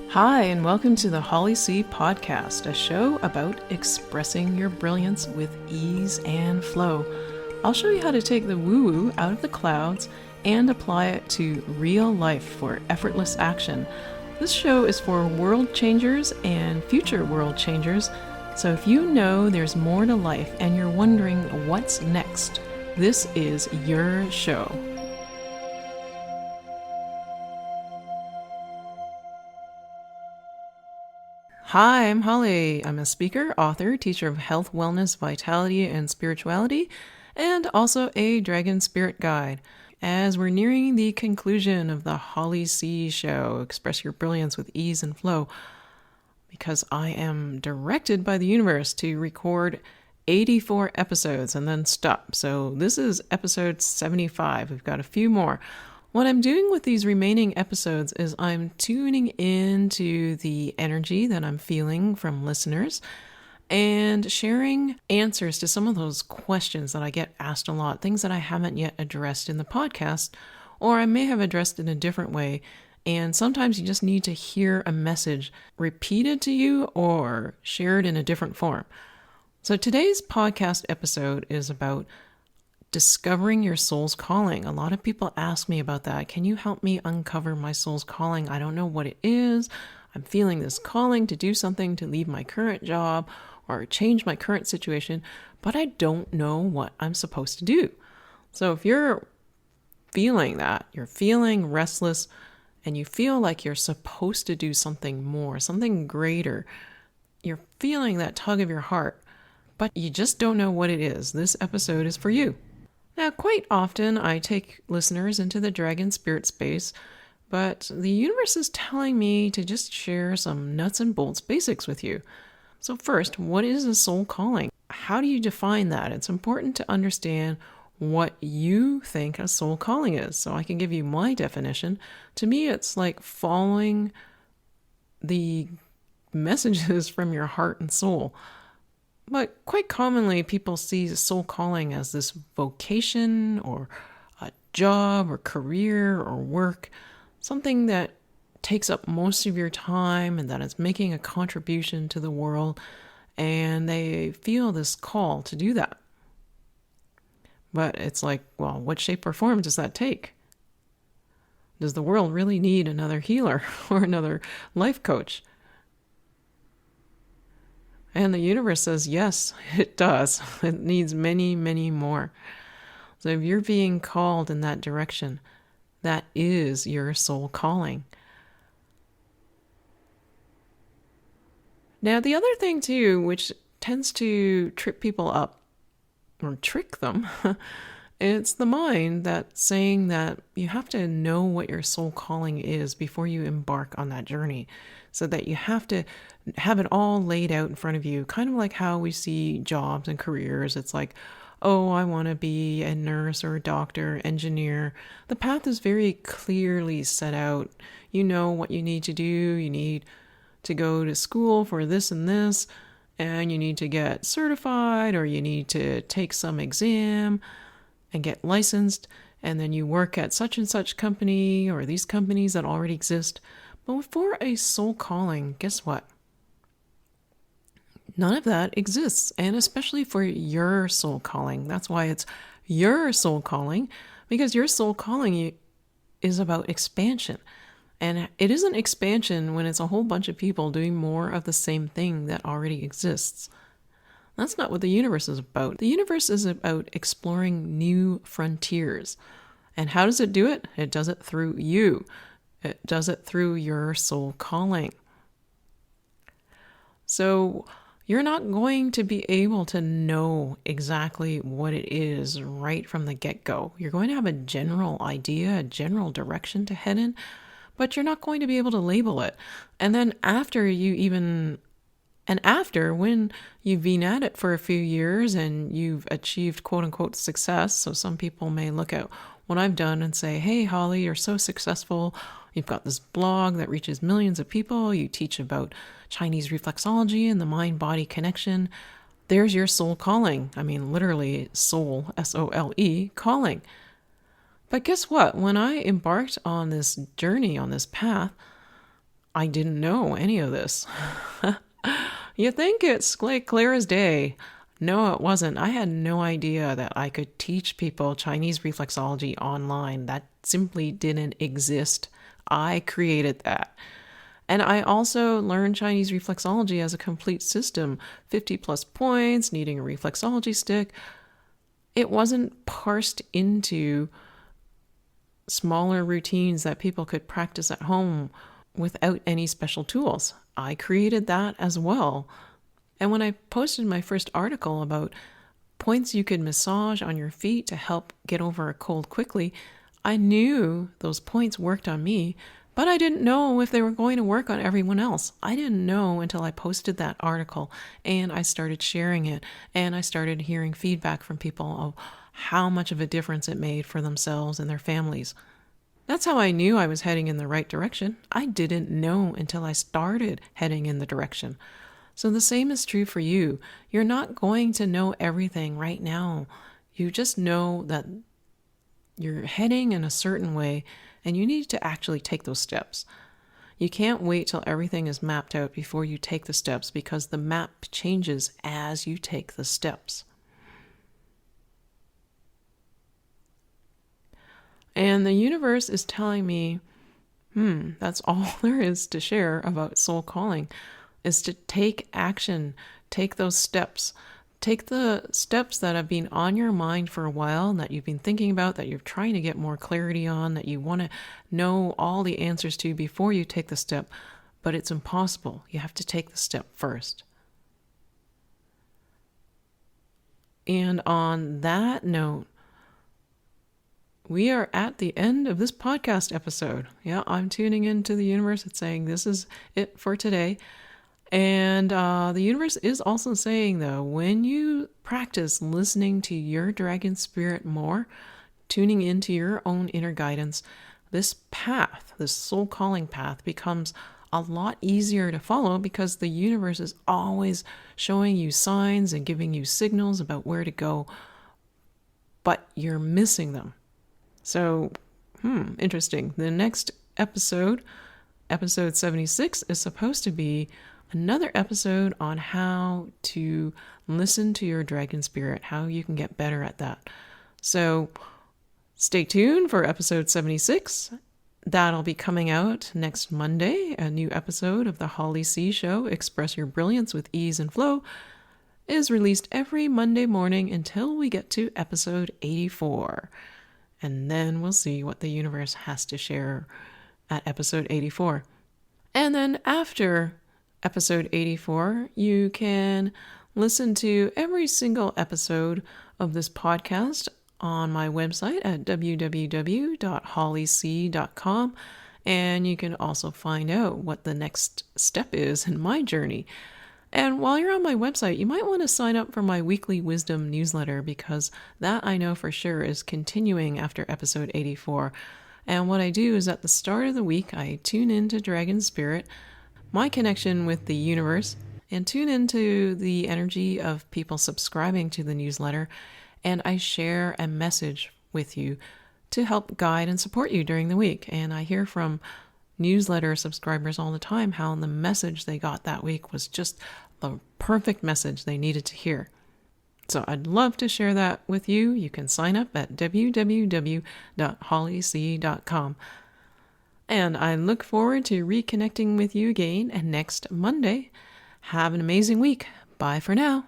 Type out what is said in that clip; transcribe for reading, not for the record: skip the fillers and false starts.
Hi, and welcome to the Holly C Podcast, a show about expressing your brilliance with ease and flow. I'll show you how to take the woo-woo out of the clouds and apply it to real life for effortless action. This show is for world changers and future world changers, so if you know there's more to life and you're wondering what's next, this is your show. Hi, I'm Holly. I'm a speaker, author, teacher of health, wellness, vitality, and spirituality, and also a dragon spirit guide. As we're nearing the conclusion of the Holly C show, Express Your Brilliance with Ease and Flow, because I am directed by the universe to record 84 episodes and then stop. So this is episode 75. We've got a few more. What I'm doing with these remaining episodes is I'm tuning into the energy that I'm feeling from listeners and sharing answers to some of those questions that I get asked a lot, things that I haven't yet addressed in the podcast, or I may have addressed in a different way. And sometimes you just need to hear a message repeated to you or shared in a different form. So today's podcast episode is about discovering your soul's calling. A lot of people ask me about that. Can you help me uncover my soul's calling? I don't know what it is. I'm feeling this calling to do something, to leave my current job or change my current situation, but I don't know what I'm supposed to do. So if you're feeling that, you're feeling restless, and you feel like you're supposed to do something more, something greater, you're feeling that tug of your heart, but you just don't know what it is, this episode is for you. Now, quite often I take listeners into the dragon spirit space, but the universe is telling me to just share some nuts and bolts basics with you. So first, what is a soul calling? How do you define that? It's important to understand what you think a soul calling is. So I can give you my definition. To me, it's like following the messages from your heart and soul. But quite commonly, people see soul calling as this vocation or a job or career or work, something that takes up most of your time and that is making a contribution to the world, and they feel this call to do that. But it's like, well, what shape or form does that take? Does the world really need another healer or another life coach? And the universe says, yes, it does. It needs many, many more. So if you're being called in that direction, that is your soul calling. Now, the other thing too, which tends to trip people up or trick them, it's the mind that's saying that you have to know what your soul calling is before you embark on that journey. So that you have to have it all laid out in front of you, kind of like how we see jobs and careers. It's like, oh, I want to be a nurse or a doctor, engineer. The path is very clearly set out. You know what you need to do. You need to go to school for this and this, and you need to get certified, or you need to take some exam and get licensed, and then you work at such and such company or these companies that already exist. But for a soul calling, guess what? None of that exists, and especially for your soul calling. That's why it's your soul calling, because your soul calling is about expansion. And it isn't expansion when it's a whole bunch of people doing more of the same thing that already exists. That's not what the universe is about. The universe is about exploring new frontiers. And how does it do it? It does it through you. It does it through your soul calling. So you're not going to be able to know exactly what it is right from the get-go. You're going to have a general idea, a general direction to head in, but you're not going to be able to label it. And then when you've been at it for a few years and you've achieved quote unquote success, so some people may look at what I've done and say, hey, Holly, you're so successful. You've got this blog that reaches millions of people. You teach about Chinese reflexology and the mind-body connection. There's your soul calling. I mean, literally soul, S-O-L-E, calling. But guess what? When I embarked on this journey, on this path, I didn't know any of this. You think it's like clear as day. No, it wasn't. I had no idea that I could teach people Chinese reflexology online. That simply didn't exist. I created that. And I also learned Chinese reflexology as a complete system, 50 plus points, needing a reflexology stick. It wasn't parsed into smaller routines that people could practice at home without any special tools. I created that as well. And when I posted my first article about points you could massage on your feet to help get over a cold quickly, I knew those points worked on me, but I didn't know if they were going to work on everyone else. I didn't know until I posted that article and I started sharing it and I started hearing feedback from people of how much of a difference it made for themselves and their families. That's how I knew I was heading in the right direction. I didn't know until I started heading in the direction. So the same is true for you. You're not going to know everything right now. You just know that you're heading in a certain way and you need to actually take those steps. You can't wait till everything is mapped out before you take the steps because the map changes as you take the steps. And the universe is telling me, that's all there is to share about soul calling, is to take action, take those steps. Take the steps that have been on your mind for a while, that you've been thinking about, that you're trying to get more clarity on, that you want to know all the answers to before you take the step, but it's impossible. You have to take the step first. And on that note, we are at the end of this podcast episode. Yeah, I'm tuning into the universe. It's saying this is it for today. And the universe is also saying, though, when you practice listening to your dragon spirit more, tuning into your own inner guidance, this path, this soul calling path, becomes a lot easier to follow because the universe is always showing you signs and giving you signals about where to go, but you're missing them. So, interesting. The next episode, episode 76, is supposed to be another episode on how to listen to your dragon spirit, how you can get better at that. So stay tuned for episode 76. That'll be coming out next Monday. A new episode of the Holly C Show, Express Your Brilliance with Ease and Flow, is released every Monday morning until we get to episode 84. And then we'll see what the universe has to share at episode 84. And then after episode 84, you can listen to every single episode of this podcast on my website at www.hollyc.com, and you can also find out what the next step is in my journey. And while you're on my website, you might want to sign up for my weekly wisdom newsletter because that I know for sure is continuing after episode 84. And what I do is at the start of the week, I tune into Dragon Spirit, my connection with the universe, and tune into the energy of people subscribing to the newsletter, and I share a message with you to help guide and support you during the week. And I hear from newsletter subscribers all the time how the message they got that week was just the perfect message they needed to hear. So I'd love to share that with you. You can sign up at www.hollyc.com. And I look forward to reconnecting with you again next Monday. Have an amazing week. Bye for now.